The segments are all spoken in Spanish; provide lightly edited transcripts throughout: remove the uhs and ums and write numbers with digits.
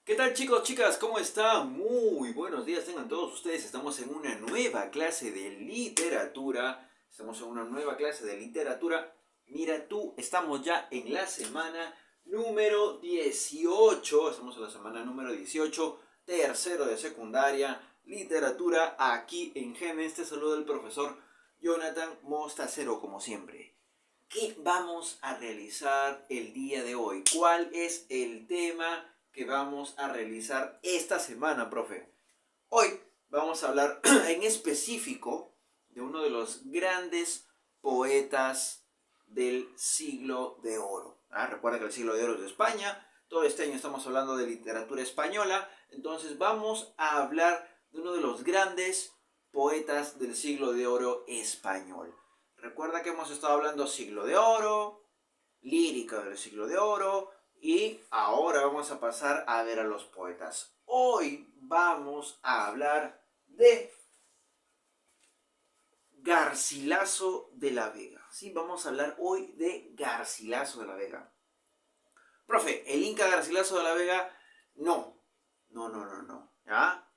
¿Qué tal chicos, chicas? ¿Cómo están? Muy buenos días tengan todos ustedes. Estamos en una nueva clase de literatura. Mira tú, estamos ya en la semana número 18. Estamos en la semana número 18, tercero de secundaria, literatura, aquí en Genes. Te saluda el profesor Jonathan Mostacero, como siempre. ¿Qué vamos a realizar el día de hoy? ¿Cuál es el tema que vamos a realizar esta semana, profe? Hoy vamos a hablar en específico de uno de los grandes poetas del siglo de oro. Recuerda que el siglo de oro es de España. Todo este año estamos hablando de literatura española. Entonces vamos a hablar de uno de los grandes poetas del siglo de oro español. Recuerda que hemos estado hablando siglo de oro, lírica del siglo de oro, y ahora vamos a pasar a ver a los poetas. Hoy vamos a hablar de Garcilaso de la Vega. Sí, vamos a hablar hoy de Garcilaso de la Vega. Profe, ¿el Inca Garcilaso de la Vega? No. No. ¿Ya?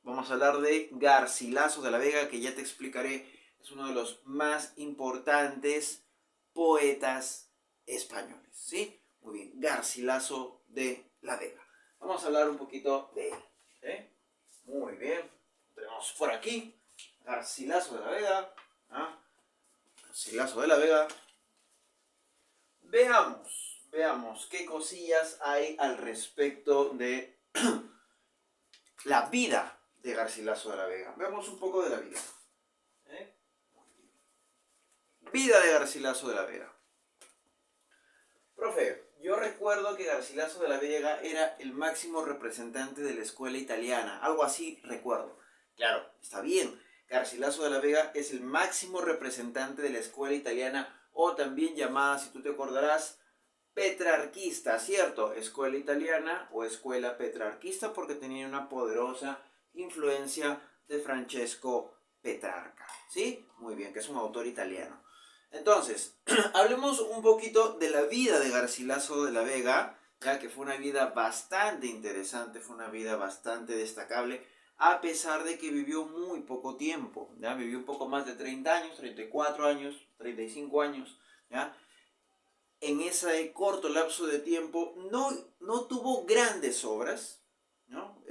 Vamos a hablar de Garcilaso de la Vega, que ya te explicaré. Es uno de los más importantes poetas españoles. ¿Sí? Muy bien. Garcilaso de la Vega. Vamos a hablar un poquito de él. ¿Eh? Muy bien. Tenemos por aquí Garcilaso de la Vega. Garcilaso de la Vega. Veamos qué cosillas hay al respecto de la vida de Garcilaso de la Vega. Veamos un poco de la vida. ¿Eh? Vida de Garcilaso de la Vega. Profe, yo recuerdo que Garcilaso de la Vega era el máximo representante de la escuela italiana. Algo así recuerdo. Claro, está bien. Garcilaso de la Vega es el máximo representante de la escuela italiana, o también llamada, si tú te acordarás, petrarquista, ¿cierto? Escuela italiana o escuela petrarquista, porque tenía una poderosa influencia de Francesco Petrarca. ¿Sí? Muy bien, que es un autor italiano. Entonces, hablemos un poquito de la vida de Garcilaso de la Vega, ya que fue una vida bastante interesante, fue una vida bastante destacable, a pesar de que vivió muy poco tiempo, ¿ya? Vivió un poco más de 30 años, 34 años, 35 años, ¿ya? En ese corto lapso de tiempo no tuvo grandes obras, ¿no?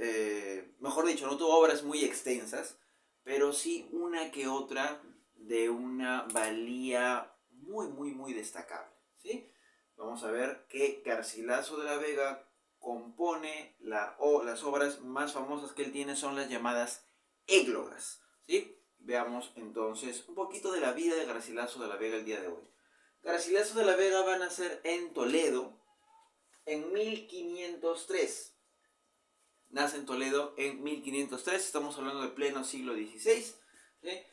Mejor dicho, no tuvo obras muy extensas, pero sí una que otra de una valía muy destacable, ¿sí? Vamos a ver que Garcilaso de la Vega compone las obras más famosas que él tiene son las llamadas églogas, ¿sí? Veamos entonces un poquito de la vida de Garcilaso de la Vega el día de hoy. Garcilaso de la Vega va a nacer en Toledo en 1503. Nace en Toledo en 1503, estamos hablando de pleno siglo XVI. ¿Sí?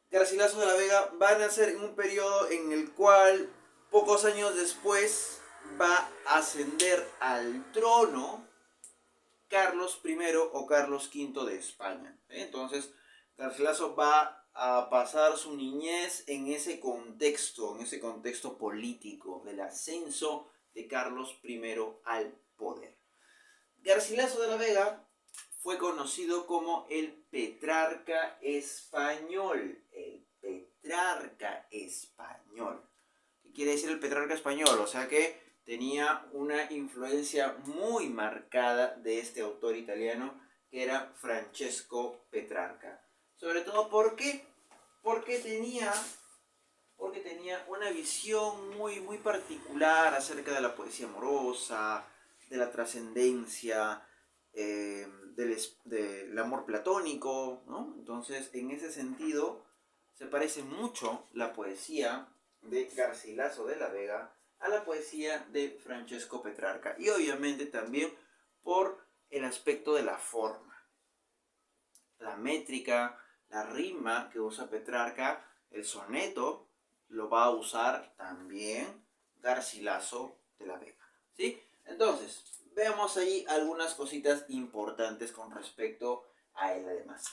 Garcilaso de la Vega va a nacer en un periodo en el cual pocos años después va a ascender al trono Carlos I o Carlos V de España. Entonces, Garcilaso va a pasar su niñez en ese contexto político del ascenso de Carlos I al poder. Garcilaso de la Vega fue conocido como el Petrarca español. El Petrarca español. ¿Qué quiere decir el Petrarca español? O sea que tenía una influencia muy marcada de este autor italiano que era Francesco Petrarca. Sobre todo porque tenía una visión muy particular acerca de la poesía amorosa, de la trascendencia, del amor platónico, ¿no? Entonces, en ese sentido, se parece mucho la poesía de Garcilaso de la Vega a la poesía de Francesco Petrarca. Y obviamente también por el aspecto de la forma, la métrica, la rima que usa Petrarca, el soneto, lo va a usar también Garcilaso de la Vega. ¿Sí? Entonces, veamos ahí algunas cositas importantes con respecto a él además.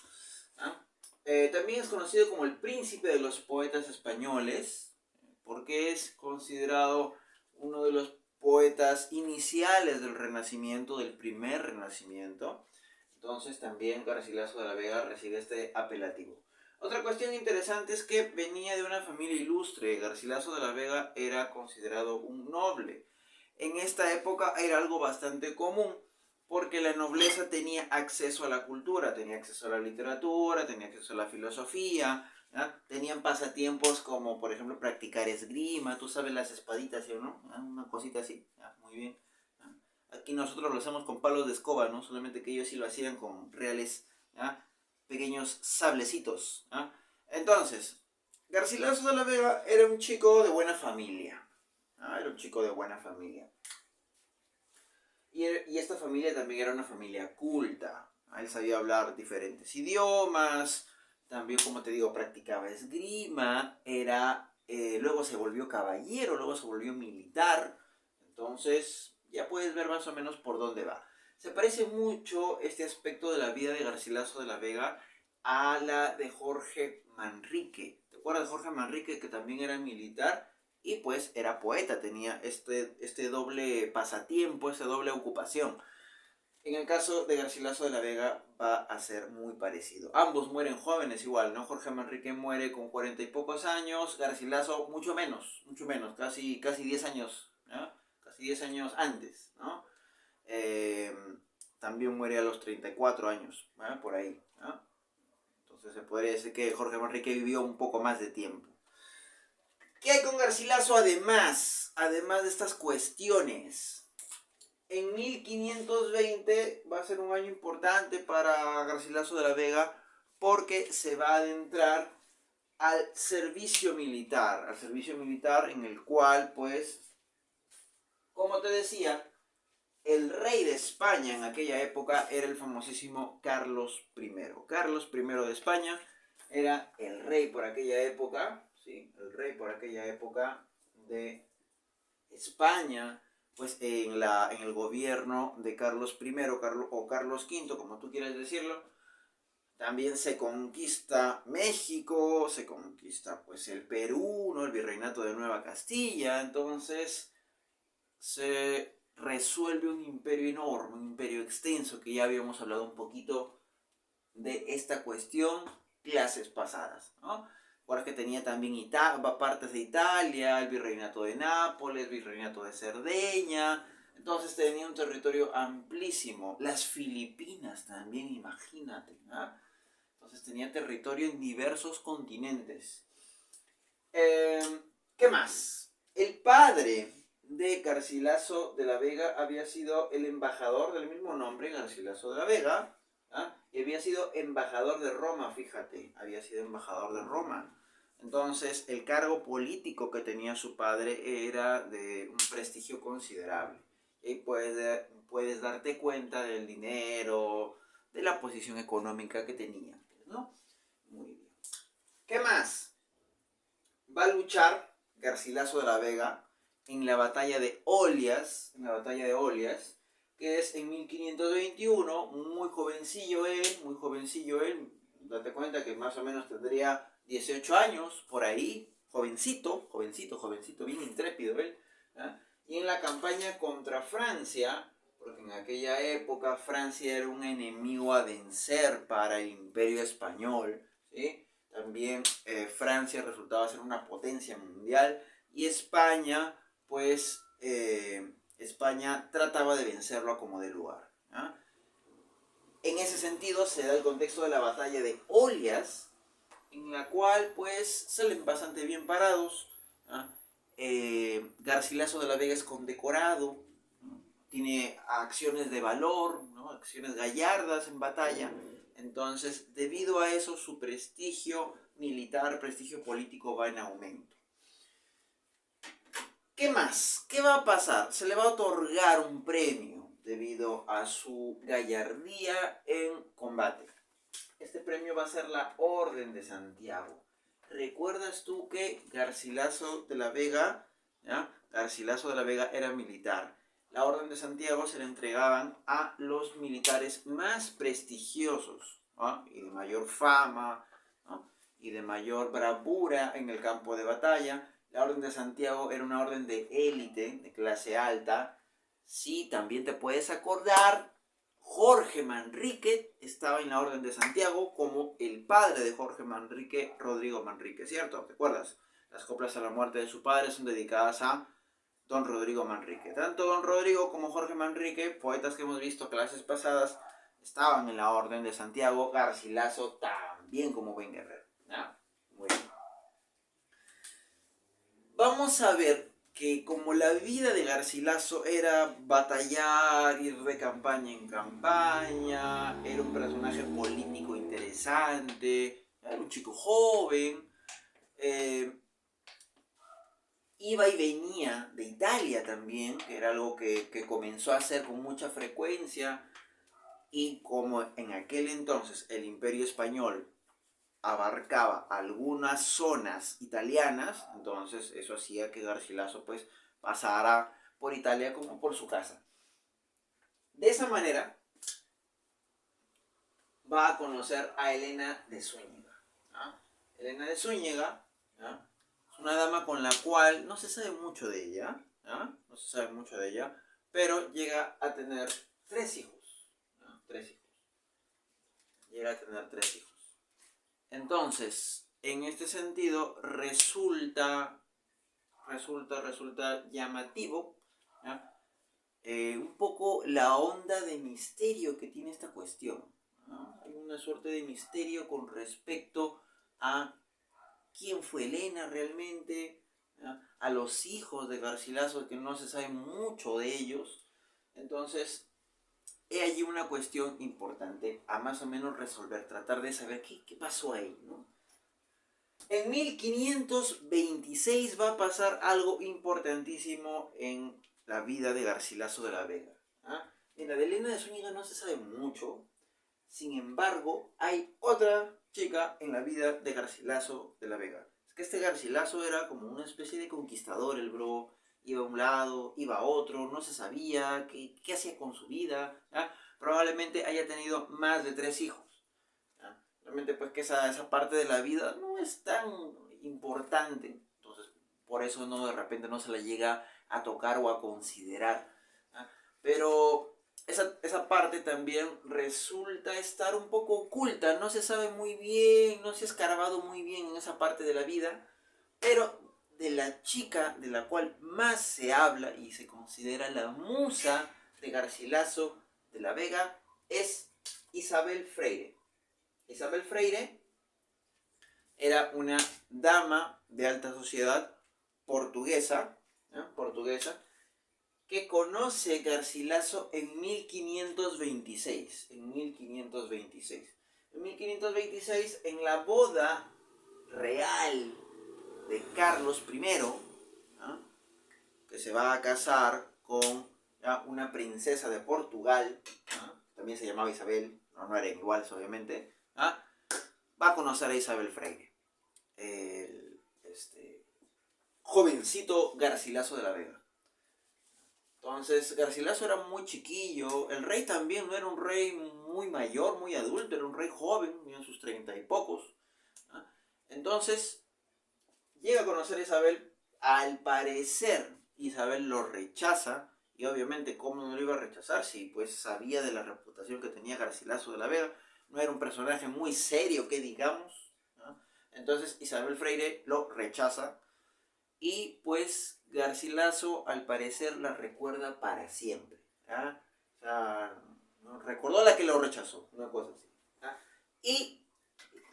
También es conocido como el príncipe de los poetas españoles, porque es considerado uno de los poetas iniciales del Renacimiento, del primer Renacimiento. Entonces también Garcilaso de la Vega recibe este apelativo. Otra cuestión interesante es que venía de una familia ilustre. Garcilaso de la Vega era considerado un noble. En esta época era algo bastante común, porque la nobleza tenía acceso a la cultura, tenía acceso a la literatura, tenía acceso a la filosofía, ¿ya? Tenían pasatiempos como, por ejemplo, practicar esgrima, tú sabes las espaditas, ¿sí o no? ¿Ya? Una cosita así, ¿ya? Muy bien. ¿Ya? Aquí nosotros lo hacemos con palos de escoba, ¿no? Solamente que ellos sí lo hacían con reales, ¿ya? Pequeños sablecitos, ¿ya? Entonces, Garcilaso de la Vega era un chico de buena familia, ¿ya? Era un chico de buena familia. Y esta familia también era una familia culta. Él sabía hablar diferentes idiomas, también, como te digo, practicaba esgrima, luego se volvió caballero, luego se volvió militar. Entonces, ya puedes ver más o menos por dónde va. Se parece mucho este aspecto de la vida de Garcilaso de la Vega a la de Jorge Manrique. ¿Te acuerdas de Jorge Manrique, que también era militar? Y pues era poeta, tenía este doble pasatiempo, esta doble ocupación. En el caso de Garcilaso de la Vega va a ser muy parecido. Ambos mueren jóvenes igual, ¿no? Jorge Manrique muere con 40 y pocos años, Garcilaso mucho menos, casi 10 años, ¿no? Casi 10 años antes, ¿no? Eh, También muere a los 34 años, ¿no? Por ahí, ¿no? Entonces se podría decir que Jorge Manrique vivió un poco más de tiempo. ¿Qué hay con Garcilaso además de estas cuestiones? En 1520 va a ser un año importante para Garcilaso de la Vega porque se va a adentrar al servicio militar en el cual, pues, como te decía, el rey de España en aquella época era el famosísimo Carlos I. Carlos I de España era el rey por aquella época, ¿sí? El rey por aquella época de España, pues en el gobierno de Carlos I o Carlos V, como tú quieras decirlo. También se conquista México, se conquista pues el Perú, ¿no? El virreinato de Nueva Castilla. Entonces se resuelve un imperio enorme, un imperio extenso, que ya habíamos hablado un poquito de esta cuestión clases pasadas, ¿no? Ahora que tenía también partes de Italia, el virreinato de Nápoles, el virreinato de Cerdeña. Entonces tenía un territorio amplísimo. Las Filipinas también, imagínate, ¿no? Entonces tenía territorio en diversos continentes. ¿Qué más? El padre de Garcilaso de la Vega había sido el embajador del mismo nombre, Garcilaso de la Vega, ¿ah? Y había sido embajador de Roma, fíjate, había sido embajador de Roma. Entonces, el cargo político que tenía su padre era de un prestigio considerable. Y puedes darte cuenta del dinero, de la posición económica que tenía, ¿no? Muy bien. ¿Qué más? Va a luchar Garcilaso de la Vega en la batalla de Olias, que es en 1521, muy jovencillo él, date cuenta que más o menos tendría 18 años, por ahí, jovencito, bien intrépido él, ¿eh? Y en la campaña contra Francia, porque en aquella época Francia era un enemigo a vencer para el Imperio Español, ¿sí? También Francia resultaba ser una potencia mundial y España, pues, España trataba de vencerlo a como de lugar, ¿no? En ese sentido se da el contexto de la batalla de Olias, en la cual pues salen bastante bien parados, ¿no? Garcilaso de la Vega es condecorado, ¿no? Tiene acciones de valor, ¿no? Acciones gallardas en batalla. Entonces, debido a eso, su prestigio militar, prestigio político va en aumento. ¿Qué más? ¿Qué va a pasar? Se le va a otorgar un premio debido a su gallardía en combate. Este premio va a ser la Orden de Santiago. ¿Recuerdas tú que Garcilaso de la Vega, ¿ya? Garcilaso de la Vega era militar? La Orden de Santiago se le entregaban a los militares más prestigiosos, ¿no? Y de mayor fama, ¿no? Y de mayor bravura en el campo de batalla. La Orden de Santiago era una orden de élite, de clase alta. Sí, también te puedes acordar, Jorge Manrique estaba en la Orden de Santiago como el padre de Jorge Manrique, Rodrigo Manrique, ¿cierto? ¿Te acuerdas? Las coplas a la muerte de su padre son dedicadas a don Rodrigo Manrique. Tanto don Rodrigo como Jorge Manrique, poetas que hemos visto clases pasadas, estaban en la Orden de Santiago. Garcilaso también como buen guerrero. ¿Ya? Muy bien. Vamos a ver que como la vida de Garcilaso era batallar, ir de campaña en campaña, era un personaje político interesante, era un chico joven, eh, iba y venía de Italia también, que era algo que comenzó a hacer con mucha frecuencia, y como en aquel entonces el Imperio Español abarcaba algunas zonas italianas, entonces eso hacía que Garcilaso pues pasara por Italia como por su casa. De esa manera va a conocer a Elena de Zúñiga. ¿Ah? Elena de Zúñiga, ¿ah?, es una dama con la cual no se sabe mucho de ella, ¿ah?, no se sabe mucho de ella, pero llega a tener 3 hijos. ¿Ah? 3 hijos. Llega a tener 3 hijos. Entonces, en este sentido, resulta llamativo, ¿ya?, un poco la onda de misterio que tiene esta cuestión, ¿no? Hay una suerte de misterio con respecto a quién fue Elena realmente, ¿ya?, a los hijos de Garcilaso, que no se sabe mucho de ellos. Entonces, he allí una cuestión importante a más o menos resolver, tratar de saber qué pasó ahí, ¿no? En 1526 va a pasar algo importantísimo en la vida de Garcilaso de la Vega. ¿Ah? En la de Elena de Zúñiga no se sabe mucho, sin embargo, hay otra chica en la vida de Garcilaso de la Vega. Es que este Garcilaso era como una especie de conquistador, el bro. Iba a un lado, iba a otro, no se sabía qué hacía con su vida. ¿Ah? Probablemente haya tenido más de 3 hijos. Realmente pues que esa parte de la vida no es tan importante, entonces por eso no, de repente no se la llega a tocar o a considerar, ¿ah? Pero esa parte también resulta estar un poco oculta, no se sabe muy bien, no se ha escarbado muy bien en esa parte de la vida, pero de la chica de la cual más se habla y se considera la musa de Garcilaso de la Vega es Isabel Freire. Isabel Freire era una dama de alta sociedad portuguesa, portuguesa, que conoce Garcilaso en 1526. En 1526. En 1526, en la boda real de Carlos I, ¿no?, que se va a casar con, ¿ya?, una princesa de Portugal, ¿no?, también se llamaba Isabel, no eran iguales obviamente, ¿ah?, va a conocer a Isabel Freire, el jovencito Garcilaso de la Vega. Entonces Garcilaso era muy chiquillo, el rey también no era un rey muy mayor, muy adulto, era un rey joven, en sus 30 y pocos, ¿ah? Entonces llega a conocer a Isabel, al parecer Isabel lo rechaza, y obviamente cómo no lo iba a rechazar si pues sabía de la reputación que tenía Garcilaso de la Vega, no era un personaje muy serio que digamos, ¿no? Entonces Isabel Freire lo rechaza y pues Garcilaso al parecer la recuerda para siempre, ¿ya? O sea, ¿no?, recordó a la que lo rechazó, una cosa así, ¿ya? Y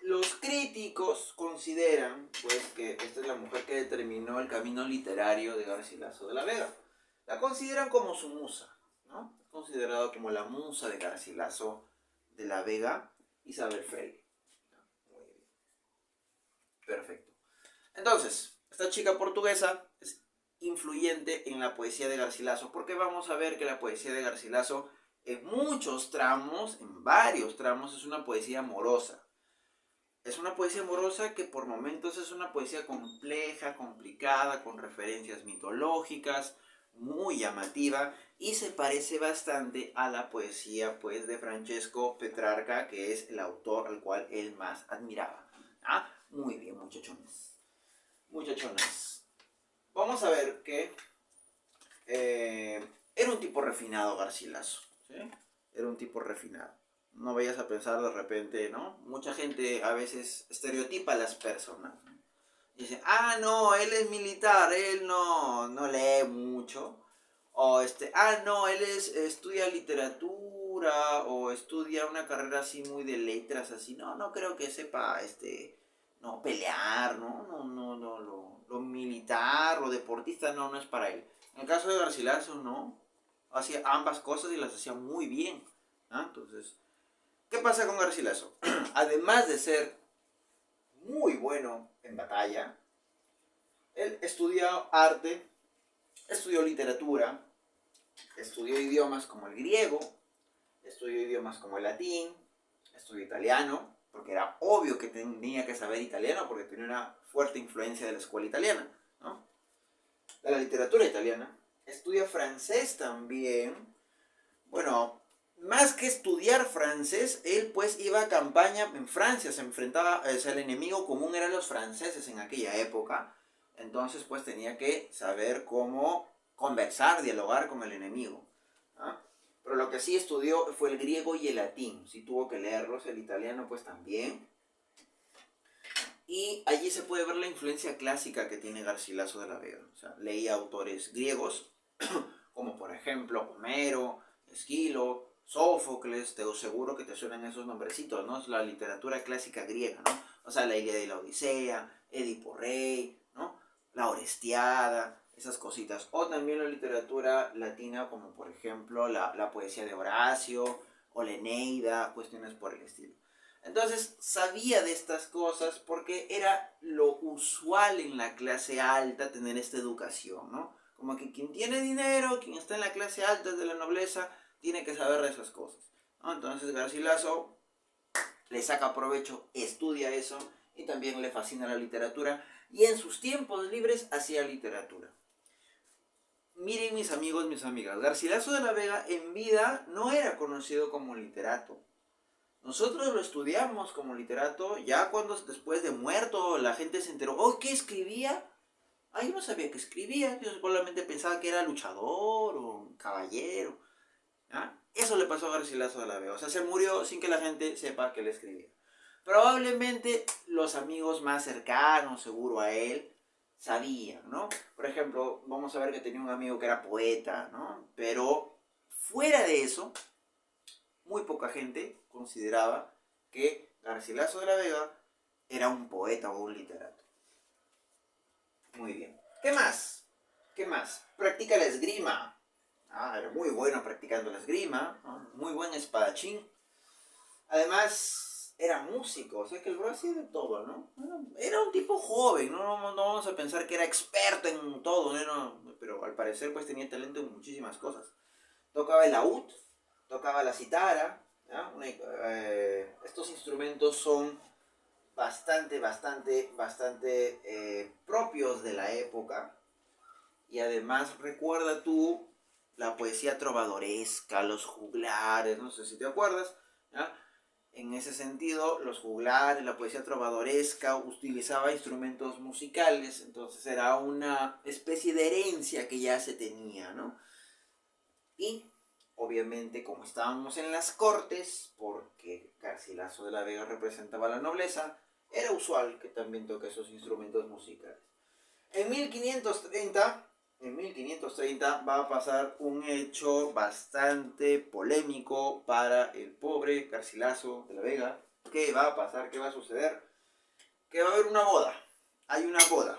los críticos consideran pues que esta es la mujer que determinó el camino literario de Garcilaso de la Vega. La consideran como su musa, ¿no? Considerado como la musa de Garcilaso de la Vega, Isabel Freire. Muy bien. Perfecto. Entonces, esta chica portuguesa es influyente en la poesía de Garcilaso, porque vamos a ver que la poesía de Garcilaso en muchos tramos, en varios tramos, es una poesía amorosa. Es una poesía amorosa que por momentos es una poesía compleja, complicada, con referencias mitológicas, muy llamativa, y se parece bastante a la poesía pues de Francesco Petrarca, que es el autor al cual él más admiraba. ¿Ah? Muy bien, muchachones. Muchachonas. vamos a ver que era un tipo refinado Garcilaso, ¿sí? Era un tipo refinado. No vayas a pensar de repente, ¿no? Mucha gente a veces estereotipa a las personas, ¿no? Dice, ah, no, él es militar, él no lee mucho. O no, estudia literatura o estudia una carrera así muy de letras, así. No creo que sepa, no, pelear, no, lo militar, lo deportista, no es para él. En el caso de Garcilaso, no. Hacía ambas cosas y las hacía muy bien. ¿Ah? Entonces, ¿qué pasa con Garcilaso? Además de ser muy bueno en batalla, él estudió arte, estudió literatura, estudió idiomas como el griego, estudió idiomas como el latín, estudió italiano, porque era obvio que tenía que saber italiano, porque tenía una fuerte influencia de la escuela italiana, ¿no? De la literatura italiana. Estudia francés también. Bueno, más que estudiar francés, él pues iba a campaña en Francia, se enfrentaba, o sea, el enemigo común eran los franceses en aquella época, entonces pues tenía que saber cómo conversar, dialogar con el enemigo. ¿Ah? Pero lo que sí estudió fue el griego y el latín, sí tuvo que leerlos, el italiano pues también. Y allí se puede ver la influencia clásica que tiene Garcilaso de la Vega. O sea, leía autores griegos, como por ejemplo Homero, Esquilo, Sófocles, te seguro que te suenan esos nombrecitos, ¿no? Es la literatura clásica griega, ¿no? O sea, la Ilíada y la Odisea, Edipo Rey, ¿no? La Orestiada, esas cositas. O también la literatura latina, como por ejemplo la poesía de Horacio, o la Eneida, cuestiones por el estilo. Entonces sabía de estas cosas porque era lo usual en la clase alta tener esta educación, ¿no? Como que quien tiene dinero, quien está en la clase alta de la nobleza, tiene que saber de esas cosas, ¿no? Entonces Garcilaso le saca provecho, estudia eso y también le fascina la literatura y en sus tiempos libres hacía literatura. Miren mis amigos, mis amigas, Garcilaso de la Vega en vida no era conocido como literato. Nosotros lo estudiamos como literato ya cuando después de muerto la gente se enteró, oh, ¿qué escribía? Ah, yo no sabía que escribía, yo solamente pensaba que era luchador o caballero. ¿Ah? Eso le pasó a Garcilaso de la Vega, o sea, se murió sin que la gente sepa que le escribía. Probablemente los amigos más cercanos, seguro a él, sabían, ¿no? Por ejemplo, vamos a ver que tenía un amigo que era poeta, ¿no? Pero fuera de eso, muy poca gente consideraba que Garcilaso de la Vega era un poeta o un literato. Muy bien. ¿Qué más? ¿Qué más? Practica la esgrima. Ah, era muy bueno practicando la esgrima. ¿No? Muy buen espadachín. Además, era músico. O sea que el bro hacía de todo, ¿no? Era un tipo joven. No vamos a pensar que era experto en todo, ¿no? Pero al parecer pues tenía talento en muchísimas cosas. Tocaba el laúd, tocaba la citara. Estos instrumentos son bastante propios de la época y además recuerda tú la poesía trovadoresca, los juglares, no sé si te acuerdas, ¿ya? En ese sentido, los juglares, la poesía trovadoresca utilizaba instrumentos musicales, entonces era una especie de herencia que ya se tenía, ¿no? Y obviamente, como estábamos en las cortes, porque Garcilaso de la Vega representaba a la nobleza, era usual que también toque esos instrumentos musicales. En 1530 va a pasar un hecho bastante polémico para el pobre Garcilaso de la Vega. ¿Qué va a pasar? ¿Qué va a suceder? Que va a haber una boda. Hay una boda.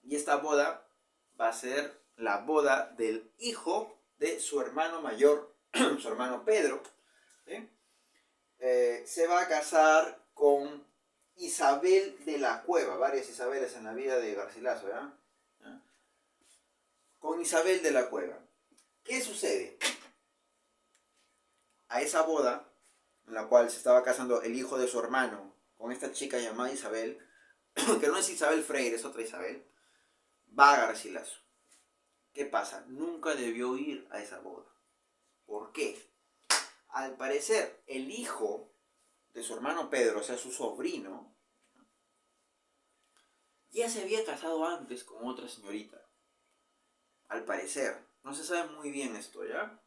Y esta boda va a ser la boda del hijo de su hermano mayor, su hermano Pedro, ¿sí? Se va a casar con Isabel de la Cueva, varias Isabeles en la vida de Garcilaso, ¿verdad? Con Isabel de la Cueva. ¿Qué sucede? A esa boda, en la cual se estaba casando el hijo de su hermano con esta chica llamada Isabel, que no es Isabel Freire, es otra Isabel, va Garcilaso. ¿Qué pasa? Nunca debió ir a esa boda. ¿Por qué? Al parecer, el hijo de su hermano Pedro, o sea, su sobrino, ya se había casado antes con otra señorita. Al parecer. No se sabe muy bien esto, ¿ya?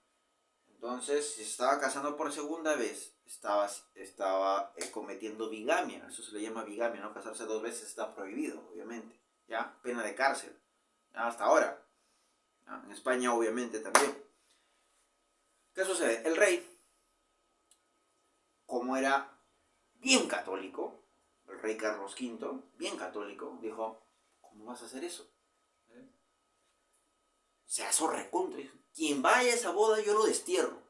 Entonces, si se estaba casando por segunda vez, estaba cometiendo bigamia. Eso se le llama bigamia, ¿no? Casarse dos veces está prohibido, obviamente. ¿Ya? Pena de cárcel. ¿Ya? Hasta ahora. ¿Ya? En España, obviamente, también. ¿Qué sucede? El rey, como era bien católico, el rey Carlos V, bien católico, dijo, ¿cómo vas a hacer eso? Se asó recontra. Quien vaya a esa boda yo lo destierro.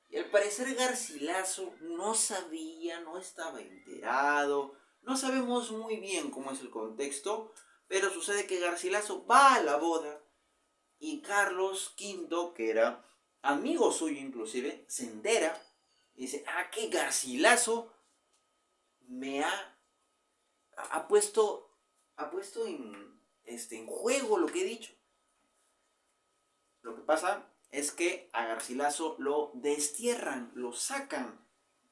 Y al parecer Garcilaso no sabía, no estaba enterado. No sabemos muy bien cómo es el contexto, pero sucede que Garcilaso va a la boda y Carlos V, que era amigo suyo inclusive, se entera y dice, que Garcilaso me ha puesto, en juego lo que he dicho. Lo que pasa es que a Garcilaso lo destierran, lo sacan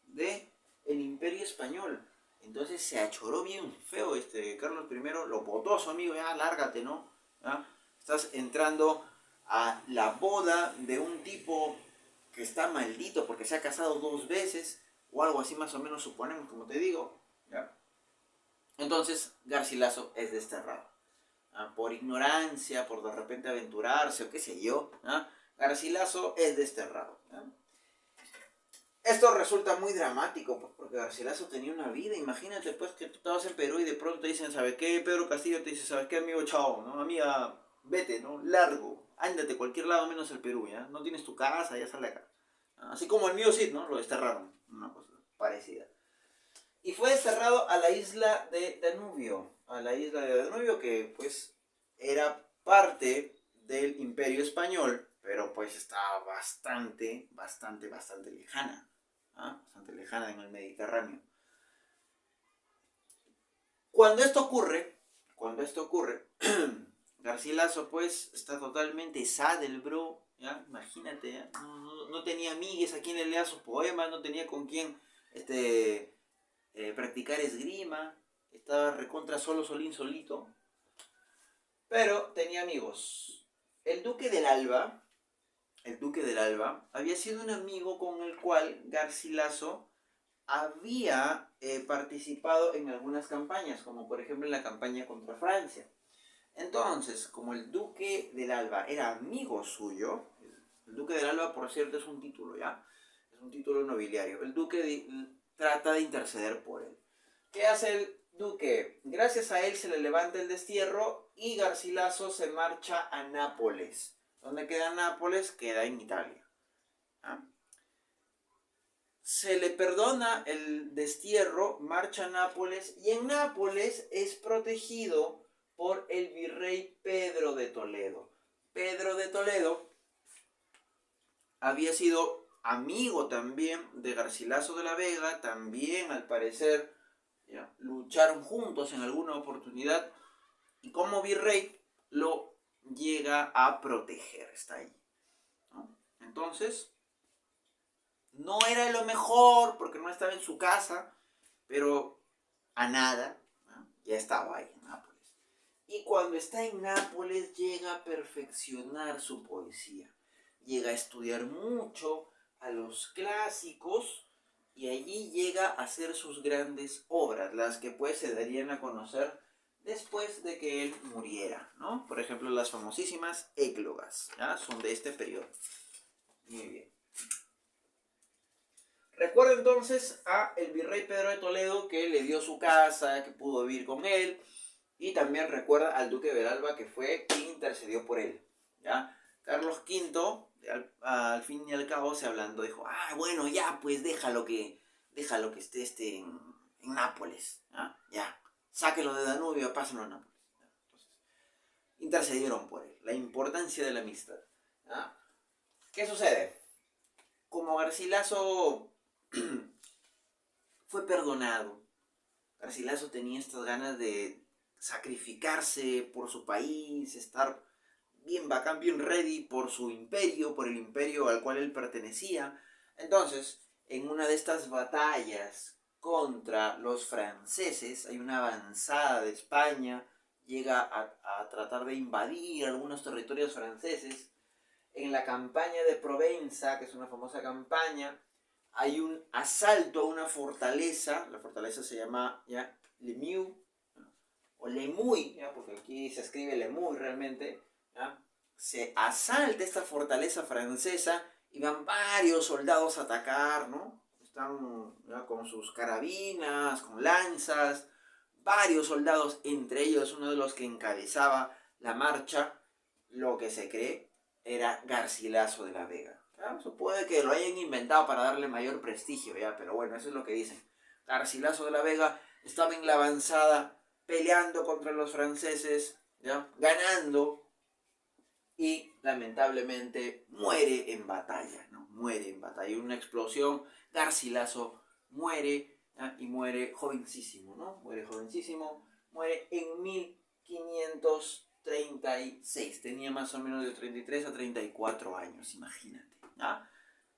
de el Imperio Español. Entonces se achoró bien feo Carlos I, lo botó a su amigo, ya lárgate, ¿no? ¿Ya? Estás entrando a la boda de un tipo que está maldito porque se ha casado dos veces, o algo así más o menos suponemos, como te digo. ¿Ya? Entonces Garcilaso es desterrado. Por ignorancia, por de repente aventurarse o qué sé yo, Garcilaso es desterrado. Esto resulta muy dramático, pues, porque Garcilaso tenía una vida. Imagínate pues que tú estabas en Perú y de pronto te dicen, ¿sabes qué? Pedro Castillo te dice, ¿sabes qué, amigo? Chao, ¿no? Amiga, vete, ¿no? Largo, ándate a cualquier lado menos el Perú, ¿ya? No tienes tu casa, ya sal de acá. Así como el mío Cid, ¿no? Lo desterraron, una cosa parecida. Y fue desterrado a la isla de Danubio, que pues era parte del Imperio Español, pero pues estaba bastante lejana, bastante lejana en el Mediterráneo. Cuando esto ocurre, Garcilaso pues está totalmente sad el bro, ¿ya? Imagínate, ¿ya? No tenía amigues a quien le lea sus poemas, no tenía con quién practicar esgrima, estaba recontra solito, pero tenía amigos. El duque del Alba, había sido un amigo con el cual Garcilaso había participado en algunas campañas, como por ejemplo en la campaña contra Francia. Entonces, como el duque del Alba era amigo suyo, el duque del Alba, por cierto, es un título, ¿ya? Es un título nobiliario. El duque trata de interceder por él. ¿Qué hace el duque? Gracias a él se le levanta el destierro y Garcilaso se marcha a Nápoles. ¿Dónde queda Nápoles? Queda en Italia. Se le perdona el destierro, marcha a Nápoles y en Nápoles es protegido por el virrey Pedro de Toledo. Pedro de Toledo había sido amigo también de Garcilaso de la Vega, también al parecer lucharon juntos en alguna oportunidad y como virrey lo llega a proteger, está ahí, ¿no? Entonces, no era lo mejor porque no estaba en su casa, pero a nada, ¿no? Ya estaba ahí en Nápoles. Y cuando está en Nápoles llega a perfeccionar su poesía, llega a estudiar mucho a los clásicos y allí llega a hacer sus grandes obras, las que pues se darían a conocer después de que él muriera, ¿no? Por ejemplo, las famosísimas églogas, ¿ya? Son de este periodo. Muy bien. Recuerda entonces a el virrey Pedro de Toledo que le dio su casa, que pudo vivir con él, y también recuerda al duque de Alba que fue quien intercedió por él, ¿ya? Carlos V, al fin y al cabo, se hablando, dijo, bueno, ya, pues déjalo que esté en Nápoles, ya, sáquelo de Danubio, pásenlo a Nápoles. Entonces, intercedieron por él, la importancia de la amistad, ¿ya? ¿Qué sucede? Como Garcilaso fue perdonado, Garcilaso tenía estas ganas de sacrificarse por su país, estar bien bacán, bien ready por su imperio, por el imperio al cual él pertenecía. Entonces, en una de estas batallas contra los franceses, hay una avanzada de España llega a tratar de invadir algunos territorios franceses. En la campaña de Provenza, que es una famosa campaña, hay un asalto a una fortaleza. La fortaleza se llama ya Lemieux, ¿no? O Lemuy, ¿ya? Porque aquí se escribe Lemuy realmente, ¿ya? Se asalta esta fortaleza francesa y van varios soldados a atacar, ¿no? Están, ¿ya?, con sus carabinas, con lanzas, varios soldados, entre ellos uno de los que encabezaba la marcha, lo que se cree era Garcilaso de la Vega. ¿Ya? Eso puede que lo hayan inventado para darle mayor prestigio, ¿ya? Pero bueno, eso es lo que dicen. Garcilaso de la Vega estaba en la avanzada, peleando contra los franceses, ¿ya?, ganando, y lamentablemente muere en batalla, ¿no? Muere en batalla. Una explosión, Garcilaso muere, ¿ya?, y muere jovencísimo, ¿no? Muere jovencísimo, muere en 1536. Tenía más o menos de 33 a 34 años, imagínate, ¿ya?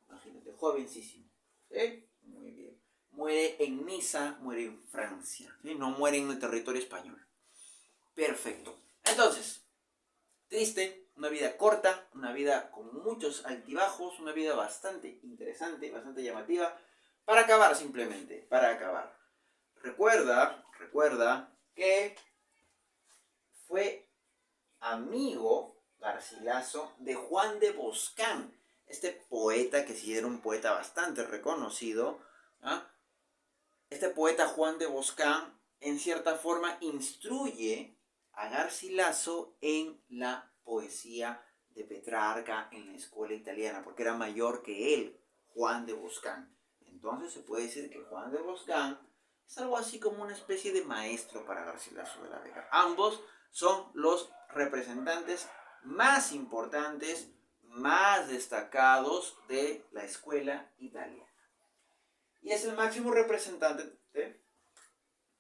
Imagínate, jovencísimo, ¿sí? Muy bien. Muere en Niza, muere en Francia, ¿sí? No muere en el territorio español. Perfecto. Entonces, triste, una vida corta, una vida con muchos altibajos, una vida bastante interesante, bastante llamativa, para acabar simplemente, para acabar. Recuerda que fue amigo Garcilaso de Juan de Boscán, este poeta que sí era un poeta bastante reconocido, ¿eh? Este poeta Juan de Boscán, en cierta forma, instruye a Garcilaso en la poesía de Petrarca en la escuela italiana, porque era mayor que él, Juan de Boscán. Entonces se puede decir que Juan de Boscán es algo así como una especie de maestro para Garcilaso de la Vega. Ambos son los representantes más importantes, más destacados de la escuela italiana. Y es el máximo representante de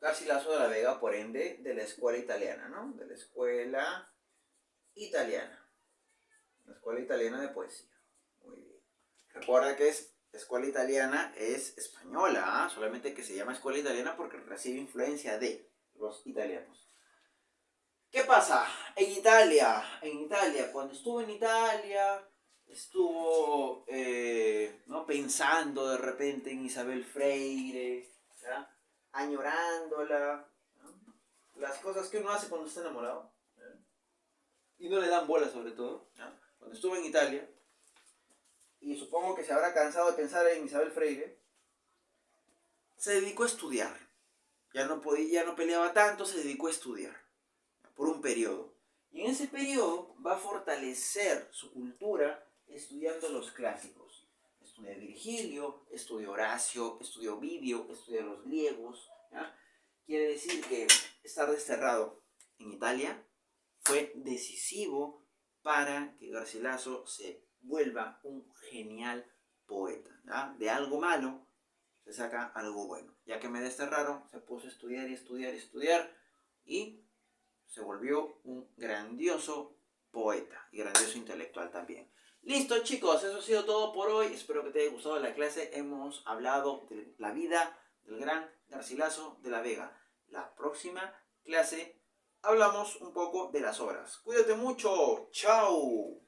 Garcilaso de la Vega, por ende, de la escuela italiana, ¿no? De la escuela italiana. La escuela italiana de poesía. Muy bien. Recuerda que escuela italiana es española, ¿eh? Solamente que se llama escuela italiana porque recibe influencia de los italianos. ¿Qué pasa? En Italia, cuando estuvo en Italia, estuvo ¿no?, pensando de repente en Isabel Freire, ¿ya?, añorándola, ¿no?, las cosas que uno hace cuando está enamorado, ¿ya?, y no le dan bola sobre todo, ¿ya? Cuando estuvo en Italia, y supongo que se habrá cansado de pensar en Isabel Freire, se dedicó a estudiar. Ya no peleaba tanto, se dedicó a estudiar por un periodo. Y en ese periodo va a fortalecer su cultura estudiando los clásicos. Estudia Virgilio, estudia Horacio, estudia Ovidio, estudia los griegos, ¿ya? Quiere decir que estar desterrado en Italia fue decisivo para que Garcilaso se vuelva un genial poeta, ¿ya? De algo malo se saca algo bueno. Ya que me desterraron, se puso a estudiar y estudiar y estudiar, y se volvió un grandioso poeta y grandioso intelectual también. Listo, chicos, eso ha sido todo por hoy. Espero que te haya gustado la clase. Hemos hablado de la vida del gran Garcilaso de la Vega. La próxima clase hablamos un poco de las obras. Cuídate mucho. Chao.